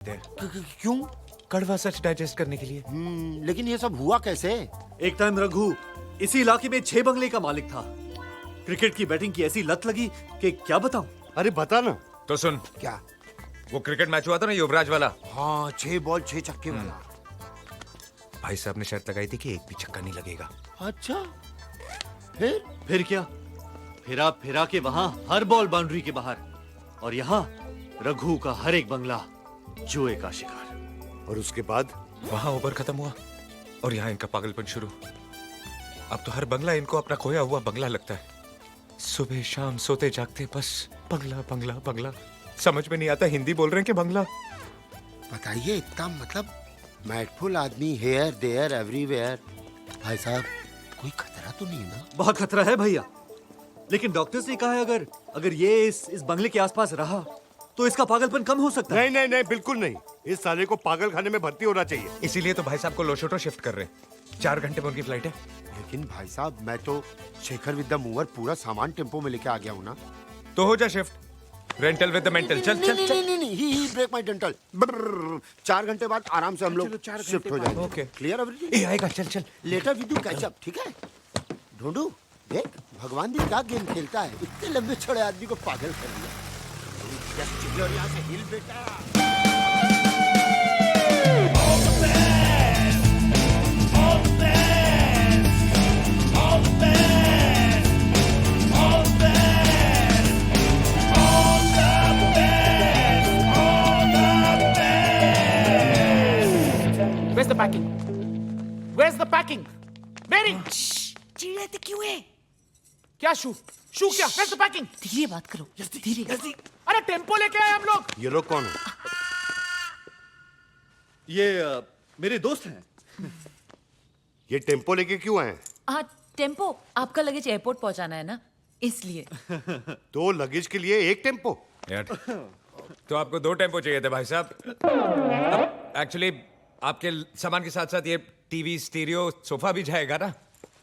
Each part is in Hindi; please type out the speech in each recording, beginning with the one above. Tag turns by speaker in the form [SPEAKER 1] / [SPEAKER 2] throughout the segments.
[SPEAKER 1] क्यों?
[SPEAKER 2] कड़वा सच डाइजेस्ट करने के लिए।
[SPEAKER 1] लेकिन ये सब हुआ कैसे?
[SPEAKER 3] एक टाइम रघु इसी इलाके में 6 बंगले का मालिक था। क्रिकेट की बैटिंग की ऐसी लत लगी कि क्या बताऊं।
[SPEAKER 1] अरे बता ना।
[SPEAKER 2] तो सुन,
[SPEAKER 1] क्या?
[SPEAKER 2] वो क्रिकेट मैच हुआ था ना युवराज वाला,
[SPEAKER 1] हाँ 6 बॉल 6 छक्के वाला।
[SPEAKER 2] भाई साहब ने शर्त लगाई थी कि एक भी छक्का नहीं लगेगा।
[SPEAKER 1] अच्छा,
[SPEAKER 3] फिर क्या, फिरा फिरा के वहां हर बॉल बाउंड्री के बाहर, और यहाँ रघु का हर एक बंगला जुए का शिकार।
[SPEAKER 1] और उसके बाद?
[SPEAKER 2] वहां ओवर खत्म हुआ और यहाँ इनका पागलपन शुरू। अब तो हर बंगला इनको अपना खोया हुआ बंगला लगता है। सुबह शाम सोते जागते बस बंगला बंगला बंगला। समझ में नहीं आता हिंदी बोल रहे हैं कि बंगला।
[SPEAKER 1] बताइए, इतना मतलब मैटफुल आदमी, हेयर देयर एवरीवेयर। भाई साहब, कोई खतरा तो नहीं है ना?
[SPEAKER 3] बहुत खतरा है भैया, लेकिन डॉक्टर्स ने कहा है अगर ये इस बंगले के आसपास रहा तो इसका पागलपन कम हो सकता है।
[SPEAKER 4] नहीं नहीं नहीं, बिल्कुल नहीं। इस साले को पागल खाने में भर्ती होना चाहिए।
[SPEAKER 2] इसीलिए तो भाई साहब को लोशोटो शिफ्ट कर रहे हैं। 4 घंटे में उनकी फ्लाइट है।
[SPEAKER 1] लेकिन भाई साहब, मैं तो शेखर विद द मूवर पूरा सामान टेम्पो में लेके आ गया हूँ ना।
[SPEAKER 2] तो हो जा shift, rental with the mental. चल चल चल।
[SPEAKER 1] नहीं, ही ब्रेक माय डेंटल। 4 घंटे बाद आराम से हम लोग शिफ्ट हो जाएंगे।
[SPEAKER 2] ओके।
[SPEAKER 1] Clear everything?
[SPEAKER 2] ये आएगा, चल चल।
[SPEAKER 1] Later we do catch up, ठीक है? ढूंढू, देख भगवान भी क्या गेम खेलता है, इतने लंबे छोड़े आदमी को पागल कर दिया। और यहाँ से हिल बेटा।
[SPEAKER 5] Where's the packing? Where's the packing? Mary!
[SPEAKER 6] चिल्लाते क्यों है?
[SPEAKER 5] क्या शू? शू क्या? Where's the packing?
[SPEAKER 6] धीरे बात करो, धीरे।
[SPEAKER 5] अरे टेम्पो लेके आए हम लोग।
[SPEAKER 4] ये लोग कौन है?
[SPEAKER 3] ये मेरे दोस्त हैं।
[SPEAKER 4] ये टेम्पो लेके क्यों आए?
[SPEAKER 6] हाँ, टेम्पो आपका लगेज एयरपोर्ट पहुंचाना है ना, इसलिए।
[SPEAKER 4] 2 लगेज के लिए 1 टेम्पो?
[SPEAKER 2] यार, तो आपको 2 टेम्पो चाहिए थे भाई साहब। एक्चुअली आपके सामान के साथ साथ ये टीवी, स्टीरियो, सोफा भी जाएगा ना।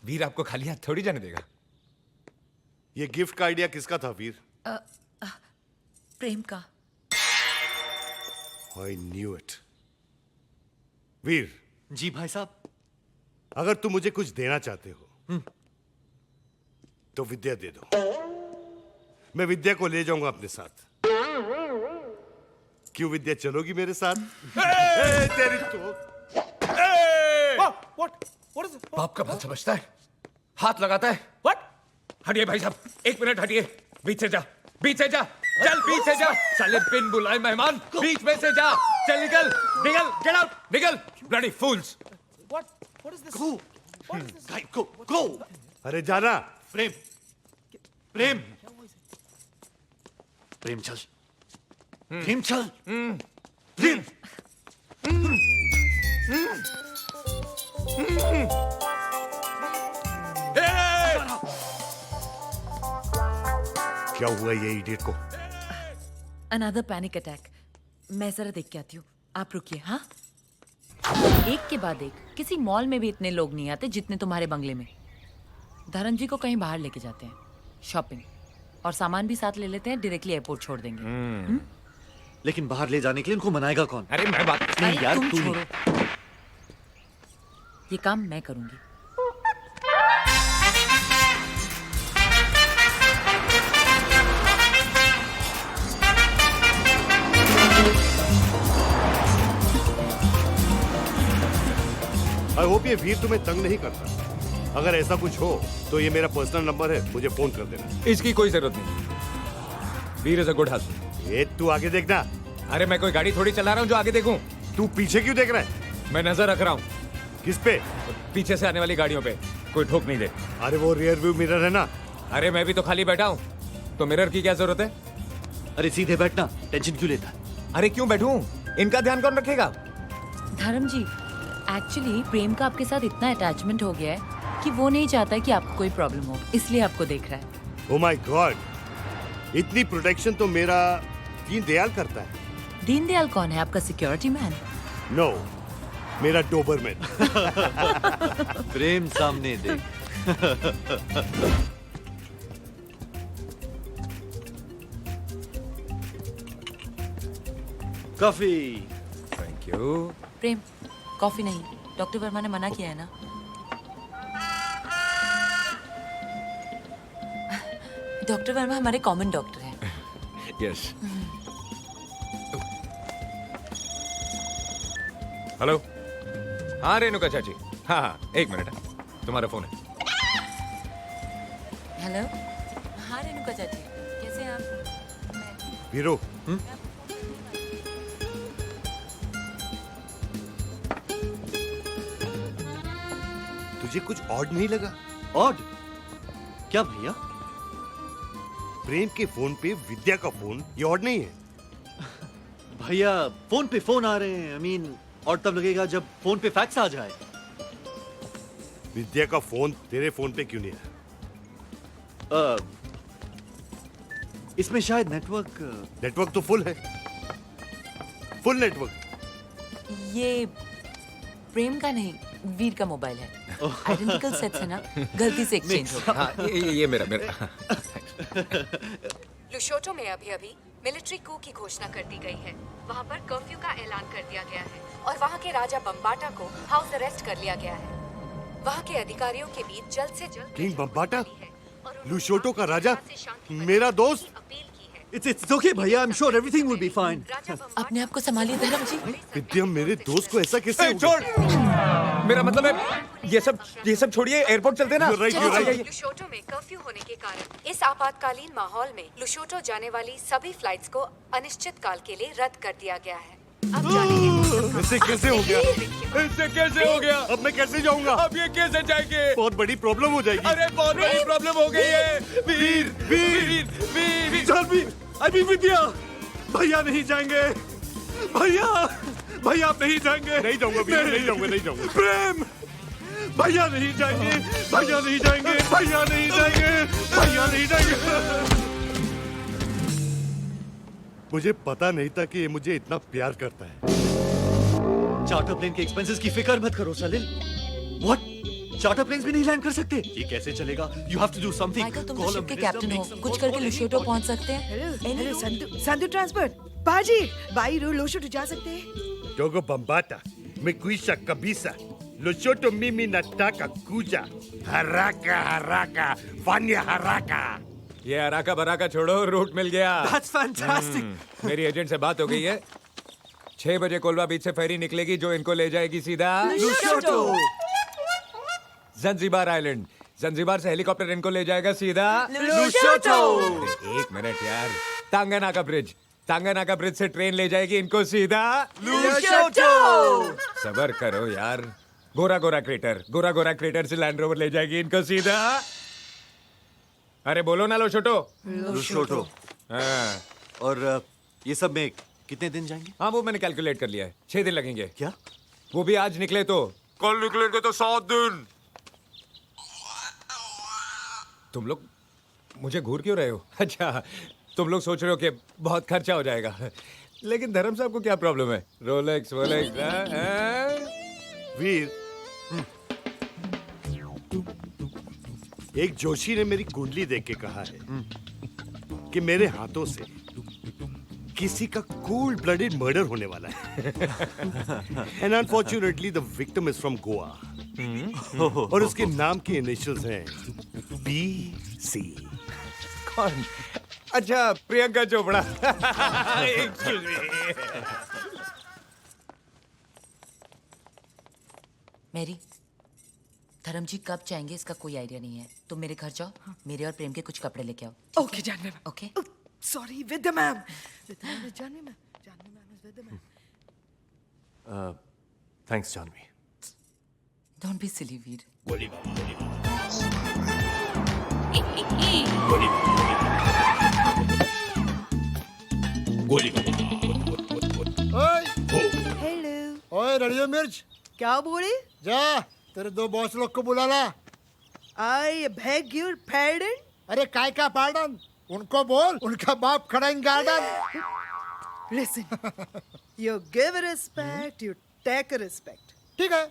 [SPEAKER 2] वीर आपको खाली हाथ थोड़ी जाने देगा।
[SPEAKER 4] ये गिफ्ट का आइडिया किसका था वीर?
[SPEAKER 6] प्रेम का।
[SPEAKER 4] I knew it. वीर,
[SPEAKER 3] जी भाई साहब।
[SPEAKER 4] अगर तुम मुझे कुछ देना चाहते हो तो विद्या दे दो। मैं विद्या को ले जाऊंगा अपने साथ। क्यों विद्या, चलोगी मेरे साथ? तेरी तो
[SPEAKER 5] What is it?
[SPEAKER 2] बाप का भल समझता है, हाथ लगाता है।
[SPEAKER 5] What?
[SPEAKER 2] हटिए भाई साहब, 1 मिनट हटिए। बीच से जा, बीच से जा, चल बीच से जा। साले बिन बुलाए मेहमान, बीच में से जा। चल निकल, निकल, गेट आउट, निकल। Bloody fools.
[SPEAKER 5] What is this? What is this?
[SPEAKER 3] गो।
[SPEAKER 4] अरे जाना।
[SPEAKER 3] प्रेम, प्रेम, प्रेम चल, प्रेम चल, प्रेम।
[SPEAKER 4] क्या हुआ ये इडियट को?
[SPEAKER 6] Another panic attack. मैं जरा देख के आती हूँ, आप रुकिए। हाँ, एक के बाद एक। किसी मॉल में भी इतने लोग नहीं आते जितने तुम्हारे बंगले में। धर्म जी को कहीं बाहर लेके जाते हैं, शॉपिंग, और सामान भी साथ ले लेते हैं, डायरेक्टली एयरपोर्ट छोड़ देंगे।
[SPEAKER 3] लेकिन बाहर ले जाने के लिए उनको मनाएगा कौन?
[SPEAKER 2] अरे मैं बात
[SPEAKER 3] नहीं यार,
[SPEAKER 6] तुम
[SPEAKER 3] तू नहीं।
[SPEAKER 6] छोड़ो, ये काम मैं करूंगी।
[SPEAKER 4] आई होप ये वीर तुम्हें तंग नहीं करता। अगर ऐसा कुछ हो तो ये मेरा पर्सनल नंबर है, मुझे फोन कर देना।
[SPEAKER 2] इसकी कोई जरूरत नहीं। वीर इज अ गुड हस्बैंड।
[SPEAKER 4] ये तू आगे देखना।
[SPEAKER 2] अरे मैं कोई गाड़ी थोड़ी चला रहा हूँ जो आगे देखूं।
[SPEAKER 4] तू पीछे क्यों देख रहा है?
[SPEAKER 2] मैं नजर रख रहा हूँ
[SPEAKER 4] किस पे?
[SPEAKER 2] पीछे से आने वाली गाड़ियों पे, कोई ठोक नहीं दे।
[SPEAKER 4] अरे वो रियर व्यू मिरर है ना।
[SPEAKER 2] अरे मैं भी तो खाली बैठा हूँ, तो मिरर की क्या जरूरत है?
[SPEAKER 3] अरे सीधे बैठना, टेंशन क्यों लेता है?
[SPEAKER 2] अरे क्यों बैठूं? इनका ध्यान कौन रखेगा?
[SPEAKER 6] धर्म जी, एक्चुअली प्रेम का आपके साथ इतना अटैचमेंट हो गया है कि वो नहीं चाहता कि आपको कोई प्रॉब्लम हो, इसलिए आपको देख रहा है।
[SPEAKER 4] ओह माय गॉड, इतनी प्रोटेक्शन तो मेरा दीनदयाल करता है।
[SPEAKER 6] दीनदयाल कौन है? आपका सिक्योरिटी मैन?
[SPEAKER 4] नो, मेरा डोबरमैन।
[SPEAKER 3] प्रेम सामने देख। कॉफी।
[SPEAKER 2] यू।
[SPEAKER 6] प्रेम, कॉफी नहीं, डॉक्टर वर्मा ने मना किया है ना। डॉक्टर वर्मा हमारे कॉमन डॉक्टर हैं।
[SPEAKER 2] यस। हेलो। हाँ रेणुका चाची, हाँ हाँ, एक मिनट, तुम्हारा फोन है।
[SPEAKER 6] हेलो, हाँ रेणुका चाची, कैसे हैं आप?
[SPEAKER 4] वीरो, तुझे कुछ ऑड नहीं लगा?
[SPEAKER 3] ऑड? क्या भैया?
[SPEAKER 4] प्रेम के फोन पे विद्या का फोन, ये ऑड नहीं है?
[SPEAKER 3] भैया फोन पे फोन आ रहे हैं, आई मीन और तब लगेगा जब फोन पे फैक्स आ जाए।
[SPEAKER 4] विद्या का फोन तेरे फोन पे क्यों नहीं है?
[SPEAKER 3] इसमें शायद नेटवर्क।
[SPEAKER 4] नेटवर्क तो फुल है, फुल नेटवर्क।
[SPEAKER 6] ये प्रेम का नहीं, वीर का मोबाइल है। आइडेंटिकल सेट्स है ना, गलती से एक्सचेंज हो गया।
[SPEAKER 2] हाँ ये मेरा।
[SPEAKER 7] लुशोटो में अभी मिलिट्री कू की घोषणा कर दी गई है। वहाँ पर कर्फ्यू का ऐलान कर दिया गया है और वहाँ के राजा बम्बाटा को हाउस अरेस्ट कर लिया गया है। वहाँ के अधिकारियों के बीच जल्द से जल्द
[SPEAKER 4] किंग बम्बाटा?
[SPEAKER 7] है और उन्होंने
[SPEAKER 4] लुशोटो का राजा?
[SPEAKER 7] से शांति
[SPEAKER 4] मेरा दोस्त?
[SPEAKER 7] अपील की है।
[SPEAKER 3] इट्स ओके भैया, I am sure everything will be fine.
[SPEAKER 7] Raja Bambata
[SPEAKER 6] अपने आप को संभालिए धर्म जी।
[SPEAKER 4] विद्या, मेरे दोस्त को ऐसा कैसे हो
[SPEAKER 2] छोड़,
[SPEAKER 4] गया?
[SPEAKER 2] मेरा मतलब है ये सब छोड़िए, एयरपोर्ट चलते ना।
[SPEAKER 4] You're right, you're right.
[SPEAKER 7] लुशोटो में कर्फ्यू होने के कारण इस आपातकालीन माहौल में लुशोटो जाने वाली सभी फ्लाइट्स को अनिश्चित काल के लिए रद्द कर दिया गया है। अब जानेंगे
[SPEAKER 4] ऐसे कैसे हो गया?
[SPEAKER 2] इससे कैसे हो गया?
[SPEAKER 4] अब मैं कैसे जाऊंगा?
[SPEAKER 2] अब ये कैसे जाएंगे?
[SPEAKER 4] बहुत बड़ी प्रॉब्लम हो जाएगी।
[SPEAKER 2] अरे बहुत बड़ी प्रॉब्लम हो गई है। वीर वीर वीर वीर
[SPEAKER 3] जानवी, अभी विद्या, भैया नहीं जाएंगे। भैया, भैया आप नहीं जाएंगे।
[SPEAKER 4] नहीं जाऊंगा वीर, नहीं जाऊंगा, नहीं जाऊंगा।
[SPEAKER 3] प्रेम, भैया नहीं जाएंगे, भैया नहीं जाएंगे, भैया नहीं जाएंगे, भैया नहीं जाएंगे।
[SPEAKER 4] मुझे पता नहीं था कि ये मुझे इतना प्यार करता है।
[SPEAKER 3] चार्टर प्लेन के एक्सपेंसेस की फिक्र मत करो सलिल। व्हाट? चार्टर प्लेन्स भी नहीं लैंड कर सकते? ये कैसे चलेगा? You have to do something.
[SPEAKER 6] Michael, तुम तो शिप के कैप्टन हो, कुछ करके लुशोटो पहुंच सकते हैं।
[SPEAKER 8] हेलो संधु ट्रांसपोर्ट बाजी बाई रो लोशोटो जा सकते हैं।
[SPEAKER 4] Dogo Bambata, Mekuisha Kabisa, Lushoto Mimi Nataka Kuja, Haraka Haraka, Vanya Haraka.
[SPEAKER 2] ये अराका बराका छोड़ो, रूट मिल गया।
[SPEAKER 3] That's fantastic.
[SPEAKER 2] मेरी एजेंट से बात हो गई है। 6 बजे कोलवा बीच से फेरी निकलेगी जो इनको ले जाएगी सीधा
[SPEAKER 3] लुशोटो।
[SPEAKER 2] Zanzibar island. जंजीबार से हेलीकॉप्टर इनको ले जाएगा सीधा
[SPEAKER 3] लुशोटो।
[SPEAKER 2] एक मिनट यार, तांगानाका ब्रिज। तांगानाका ब्रिज से ट्रेन ले जाएगी इनको सीधा
[SPEAKER 3] लुशोटो।
[SPEAKER 2] सबर करो यार। गोरा गोरा क्रेटर से लैंड रोवर ले जाएगी इनको सीधा। अरे बोलो ना लुशोटो।
[SPEAKER 3] लुशोटो।
[SPEAKER 2] हाँ
[SPEAKER 3] और ये सब में कितने दिन जाएंगे?
[SPEAKER 2] हाँ, वो मैंने कैलकुलेट कर लिया है, 6 दिन लगेंगे।
[SPEAKER 3] क्या?
[SPEAKER 2] वो भी आज निकले तो कल निकलेंगे तो 7 दिन। तुम लोग मुझे घूर क्यों रहे हो? अच्छा, तुम लोग सोच रहे हो कि बहुत खर्चा हो जाएगा, लेकिन धर्म साहब को क्या प्रॉब्लम है? रोलेक्स वोलेक्स।
[SPEAKER 4] वीर, एक जोशी ने मेरी कुंडली देख के कहा है कि मेरे हाथों से किसी का कोल्ड ब्लडेड मर्डर होने वाला है। And unfortunately the victim is from Goa और उसके नाम के इनिशियल्स हैं BC।
[SPEAKER 2] कौन? अच्छा, Priyanka Chopra. Excuse me।
[SPEAKER 6] Mary, Dharm ji कब चाहेंगे इसका कोई आइडिया नहीं है। तुम मेरे घर जाओ, मेरे और प्रेम के कुछ कपड़े लेके आओ।
[SPEAKER 8] Okay Janhvi ma'am.
[SPEAKER 6] Okay?
[SPEAKER 8] Sorry Vidya ma'am. Janhvi ma'am is Vidya ma'am.
[SPEAKER 3] Thanks Janhvi.
[SPEAKER 6] Don't be silly Veer.
[SPEAKER 8] Hello.
[SPEAKER 1] ओए रड़ियो मिर्च,
[SPEAKER 8] क्या बोले?
[SPEAKER 1] जा तेरे 2 बॉस लोग को बुला ला।
[SPEAKER 8] I beg your पैर्डन।
[SPEAKER 1] अरे काय का पार्डन, उनको बोल उनका बाप खड़ा in garden.
[SPEAKER 8] Listen, you give respect, you take respect.
[SPEAKER 1] ठीक है,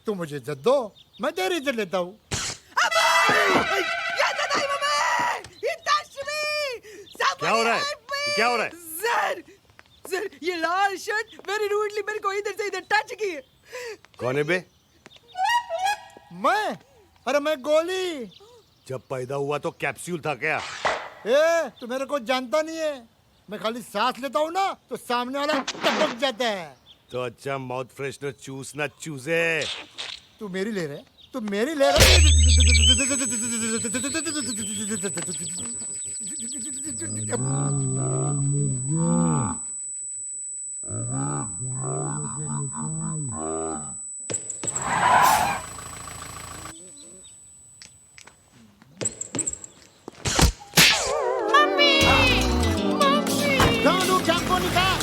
[SPEAKER 1] तू मुझे इज्जत दो, मैं तेरी इज्जत लेता हूँ।
[SPEAKER 4] क्या हो रहा है? क्या हो रहा है?
[SPEAKER 8] सर, सर ये लाल शर्ट वेरी रूडली मेरे को इधर से इधर टच की है।
[SPEAKER 4] कौन है बे?
[SPEAKER 1] मैं? अरे मैं गोली।
[SPEAKER 4] जब पैदा हुआ तो कैप्सूल था क्या?
[SPEAKER 1] ए, तू मेरे को जानता नहीं है। मैं खाली सांस लेता हूँ ना तो सामने वाला टपक जाता है।
[SPEAKER 4] तो अच्छा माउथ फ्रेशनर चूसना चूसे।
[SPEAKER 1] तू मेरी ले रहे? तू मेरी ले रहे? दोनों चाकू निकाल।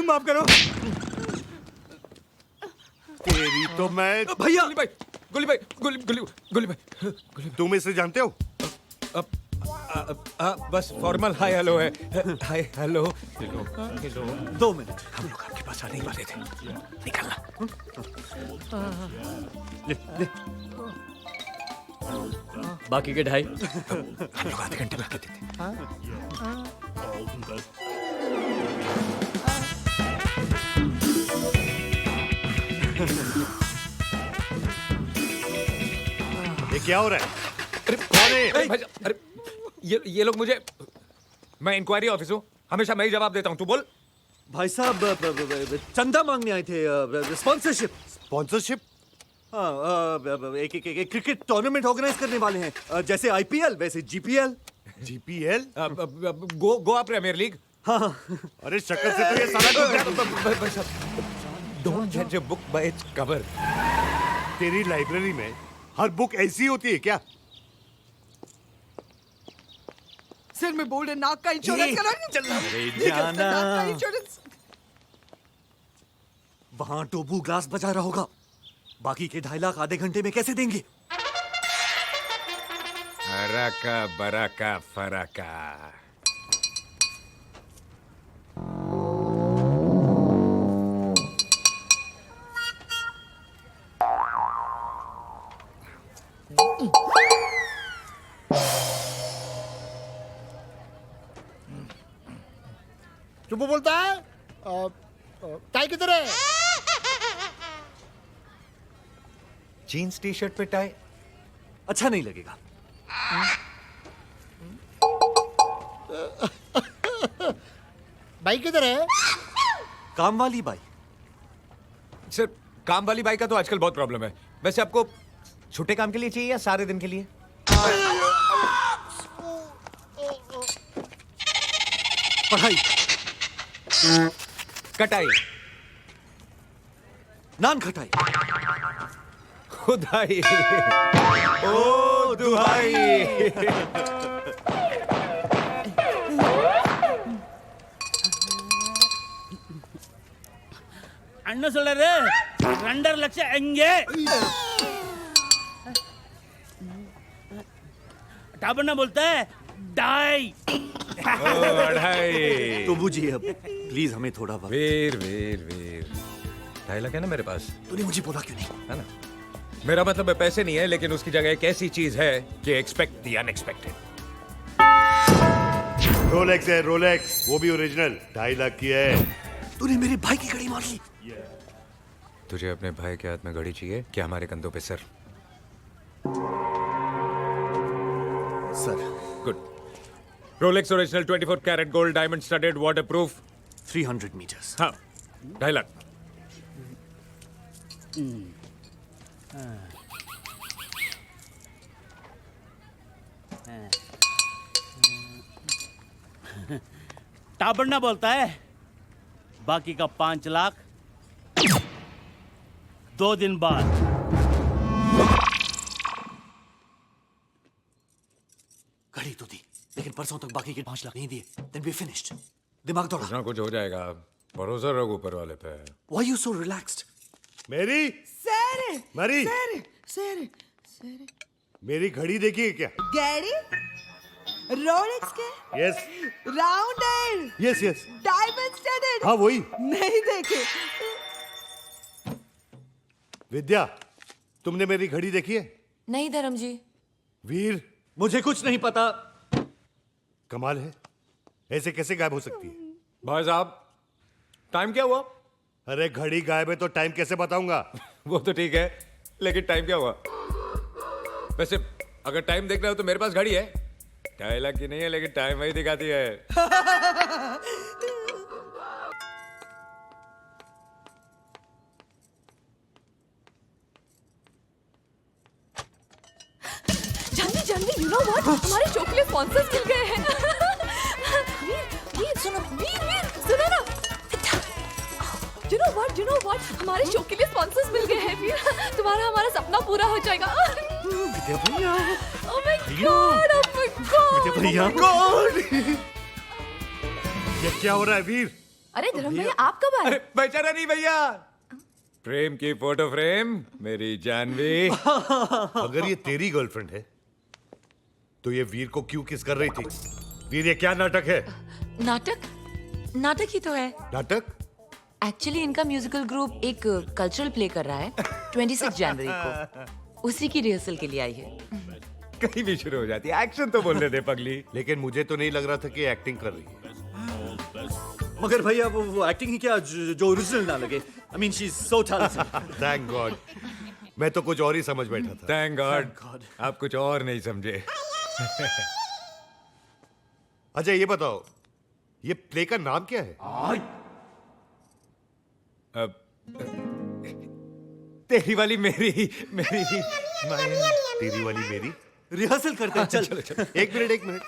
[SPEAKER 5] माफ करो
[SPEAKER 4] तेरी तो मैं।
[SPEAKER 3] भैया
[SPEAKER 2] गोली भाई गोली भाई
[SPEAKER 4] तुम इसे जानते हो?
[SPEAKER 2] बस फॉर्मल हाय हेलो है। Hi hello hello.
[SPEAKER 3] 2 मिनट।
[SPEAKER 2] हम लोग आपके पास आने ही वाले थे, निकलना।
[SPEAKER 3] ले बाकी के 2.5
[SPEAKER 2] हम लोग आधे घंटे में आते थे।
[SPEAKER 4] ये क्या हो रहा है?
[SPEAKER 2] अरे कौन है? अरे ये लोग मुझे, मैं इंक्वायरी ऑफिस हूँ, हमेशा मैं ही जवाब देता हूँ, तू बोल।
[SPEAKER 3] भाई साहब चंदा मांगने आए थे, स्पॉन्सरशिप।
[SPEAKER 4] स्पॉन्सरशिप?
[SPEAKER 3] हाँ, एक क्रिकेट टूर्नामेंट ऑर्गेनाइज करने वाले हैं, जैसे आईपीएल वैसे GPL.
[SPEAKER 4] GPL?
[SPEAKER 2] Goa premier league.
[SPEAKER 3] हाँ
[SPEAKER 4] अरे शक्ल से तो ये सारा
[SPEAKER 2] डोंट जज a book by its cover.
[SPEAKER 4] तेरी लाइब्रेरी में हर बुक ऐसी होती है क्या?
[SPEAKER 8] सर मैं बोल रहा नाक का इंश्योरेंस करा।
[SPEAKER 3] अरे जाना।
[SPEAKER 8] नाक का इंश्योरेंस।
[SPEAKER 3] वहां टोबू ग्लास बजा रहा होगा, बाकी के 2.5 लाख आधे घंटे में कैसे देंगे?
[SPEAKER 2] अराका बराका फराका।
[SPEAKER 1] चुप बोलता है। टाई किधर है?
[SPEAKER 2] जीन्स टी शर्ट पे टाई
[SPEAKER 3] अच्छा नहीं लगेगा।
[SPEAKER 1] बाइक किधर है?
[SPEAKER 3] काम वाली बाई।
[SPEAKER 2] सर, काम वाली बाई का तो आजकल बहुत प्रॉब्लम है। वैसे आपको छोटे काम के लिए चाहिए या सारे दिन के लिए?
[SPEAKER 3] पढ़ाई।
[SPEAKER 2] कटाई।
[SPEAKER 3] नान खटाई।
[SPEAKER 2] खुदाई। ओ दुहाई।
[SPEAKER 9] அண்ணன் சொல்றாரு 2.5 லட்சம் எங்க टाबना बोलता है डाई।
[SPEAKER 2] अढ़ाई।
[SPEAKER 3] तो बूझिए अब प्लीज हमें थोड़ा वक्त।
[SPEAKER 2] वीर वीर वीर 2.5 लाख है ना मेरे पास,
[SPEAKER 3] तूने मुझे बोला क्यों नहीं?
[SPEAKER 2] है ना? मेरा मतलब है पैसे नहीं है, लेकिन उसकी जगह एक ऐसी चीज है कि एक्सपेक्ट द अनएक्सपेक्टेड।
[SPEAKER 4] रोलेक्स है, रोलेक्स, वो भी ओरिजिनल, 2.5 लाख की है।
[SPEAKER 3] तूने मेरे भाई की घड़ी मार ली।
[SPEAKER 2] तुझे अपने भाई के हाथ में घड़ी चाहिए क्या हमारे कंधों पे sir?
[SPEAKER 3] Sir
[SPEAKER 2] good. Rolex original 24 carat gold diamond studded waterproof
[SPEAKER 3] 300 metres.
[SPEAKER 2] हाँ 2.5 लाख।
[SPEAKER 9] टाबना बोलता है बाकी का 5 लाख 2 दिन बाद।
[SPEAKER 3] घड़ी तो दी, लेकिन परसों तक बाकी के 5 लाख नहीं दिए। Then we finished. दिमाग दौड़ा।
[SPEAKER 2] कुछ ना कुछ हो जाएगा, भरोसा रखो ऊपर वाले पे।
[SPEAKER 3] Why you so relaxed?
[SPEAKER 4] मेरी
[SPEAKER 8] सर
[SPEAKER 4] मरी
[SPEAKER 8] सर सर सर
[SPEAKER 4] मेरी घड़ी देखिए क्या?
[SPEAKER 8] गैरी रोलेक्स के
[SPEAKER 4] yes
[SPEAKER 8] round and
[SPEAKER 4] yes yes,
[SPEAKER 8] diamond studded.
[SPEAKER 4] हाँ वही।
[SPEAKER 8] नहीं देखे।
[SPEAKER 4] विद्या, तुमने मेरी घड़ी देखी है?
[SPEAKER 6] नहीं धर्म जी।
[SPEAKER 4] वीर,
[SPEAKER 3] मुझे कुछ नहीं पता।
[SPEAKER 4] कमाल है, ऐसे कैसे गायब हो सकती है?
[SPEAKER 2] भाई साहब, टाइम क्या हुआ?
[SPEAKER 4] अरे घड़ी गायब है तो टाइम कैसे बताऊंगा?
[SPEAKER 2] वो तो ठीक है, लेकिन टाइम क्या हुआ? वैसे अगर टाइम देखना हो तो मेरे पास घड़ी है, डायलॉग की नहीं है, लेकिन टाइम वही दिखाती है।
[SPEAKER 7] Janhvi Janhvi, you know what, हमारे शो के लिए स्पॉन्सर्स मिल गए हैं। वीर सुनो, वीर सुनो ना। यू नो व्हाट, हमारे शो के लिए स्पॉन्सर्स मिल गए हैं वीर। तुम्हारा हमारा सपना पूरा हो जाएगा।
[SPEAKER 3] विद्या भैया,
[SPEAKER 7] oh my god, oh my god.
[SPEAKER 3] Vidya भैया,
[SPEAKER 4] ये क्या हो रहा है वीर?
[SPEAKER 7] अरे धर्म भैया, आप कब आए?
[SPEAKER 2] अरे बेचारा नहीं भैया, प्रेम की फोटो फ्रेम मेरी जानवी।
[SPEAKER 4] अगर ये तेरी गर्लफ्रेंड है तो ये वीर को क्यों किस कर रही थी? वीर, ये क्या नाटक है?
[SPEAKER 6] नाटक ही तो है।
[SPEAKER 4] नाटक?
[SPEAKER 6] एक्चुअली इनका म्यूजिकल ग्रुप एक कल्चरल प्ले कर रहा है 26 जनवरी को, उसी की रिहर्सल के लिए आई है।
[SPEAKER 2] कहीं भी शुरू हो जाती है, एक्शन तो बोलने दे पगली।
[SPEAKER 4] लेकिन मुझे तो नहीं लग रहा था कि एक्टिंग कर रही है।
[SPEAKER 3] मगर भैया वो एक्टिंग ही क्या जो ओरिजिनल ना लगे। I mean she is so talented.
[SPEAKER 4] Thank God, मैं तो कुछ और ही समझ बैठा था।
[SPEAKER 2] Thank God,
[SPEAKER 3] God.
[SPEAKER 2] आप कुछ और नहीं समझे।
[SPEAKER 4] अच्छा ये बताओ, ये प्ले का नाम क्या है?
[SPEAKER 2] अब तेरी वाली मेरी मेरी
[SPEAKER 4] तेरी वाली मेरी?
[SPEAKER 3] रिहर्सल करते हैं, चल।
[SPEAKER 4] एक मिनट।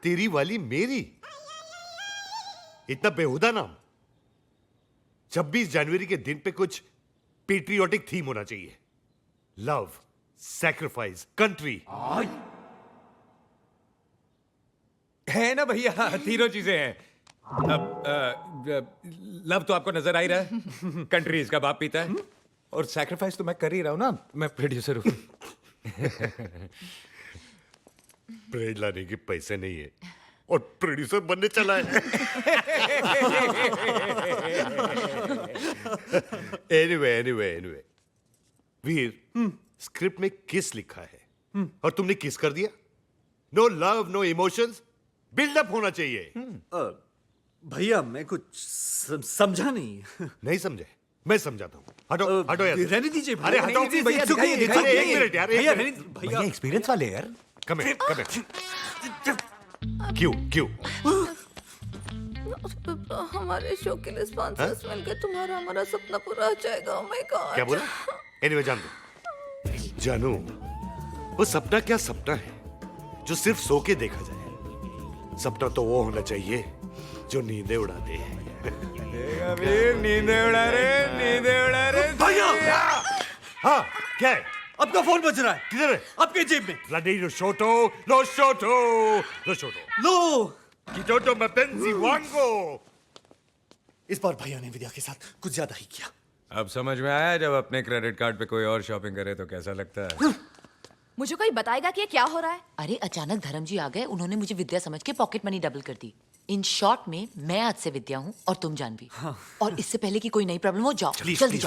[SPEAKER 4] तेरी वाली मेरी? इतना बेहुदा नाम। 26 जनवरी के दिन पे कुछ पेट्रियोटिक थीम होना चाहिए। Love, sacrifice, country.
[SPEAKER 2] है ना भैया, तीनों चीजें हैं। अब लव तो आपको नजर आ ही रहा है, कंट्री इसका बाप पीता है, और सैक्रिफाइस तो मैं कर ही रहा हूं ना, मैं प्रोड्यूसर हूं।
[SPEAKER 4] ब्रेड लाने के पैसे नहीं है और प्रोड्यूसर बनने चला है। एनीवे, वीर, स्क्रिप्ट में किस लिखा है और तुमने किस कर दिया? No love, no emotions, buildup होना चाहिए।
[SPEAKER 3] भैया मैं कुछ समझा नहीं।
[SPEAKER 4] नहीं समझे? मैं समझाता हूँ। हटो यार।
[SPEAKER 3] रहने दीजिए
[SPEAKER 4] अरे हटाओ
[SPEAKER 3] नहीं,
[SPEAKER 4] भैया,
[SPEAKER 3] दिखाइए,
[SPEAKER 4] दिखाइए।
[SPEAKER 3] दिखाइए।
[SPEAKER 4] एक मिनट यार,
[SPEAKER 3] भैया
[SPEAKER 4] एक मिनट।
[SPEAKER 3] भैया
[SPEAKER 2] एक्सपीरियंस वाले यार।
[SPEAKER 4] कम है। क्यों?
[SPEAKER 7] हमारे शो के लिए स्पॉन्सर्स मिल गए, तुम्हारा हमारा सपना पूरा हो जाएगा। ओह माय गॉड।
[SPEAKER 4] क्या बोला? एनीवे जान दो। जानू, वो सपना क्या सपना है जो सिर्फ सो के देखा जाए। सपना तो वो होना चाहिए जो नींदें उड़ा दे।
[SPEAKER 2] नींदे उड़ा रहे।
[SPEAKER 3] भैया,
[SPEAKER 4] हाँ, क्या है?
[SPEAKER 3] आपका फोन बज रहा है।
[SPEAKER 4] किधर है?
[SPEAKER 3] आपके जेब में।
[SPEAKER 4] Bloody lo shoto.
[SPEAKER 3] लो,
[SPEAKER 4] Kitoto mapenzi wango.
[SPEAKER 3] इस बार भैया ने विद्या के साथ कुछ ज्यादा ही किया।
[SPEAKER 2] अब समझ में आया, जब अपने क्रेडिट कार्ड पे कोई और शॉपिंग करे तो कैसा लगता है।
[SPEAKER 7] मुझे कोई बताएगा कि ये क्या हो रहा है?
[SPEAKER 6] अरे अचानक धर्म जी आ गए, उन्होंने मुझे विद्या समझ के पॉकेट मनी डबल कर दी। इन शॉर्ट में मैं आज से विद्या हूँ और तुम जानवी। और इससे पहले कि कोई नई प्रॉब्लम हो, जाओ जल्दी जाओ।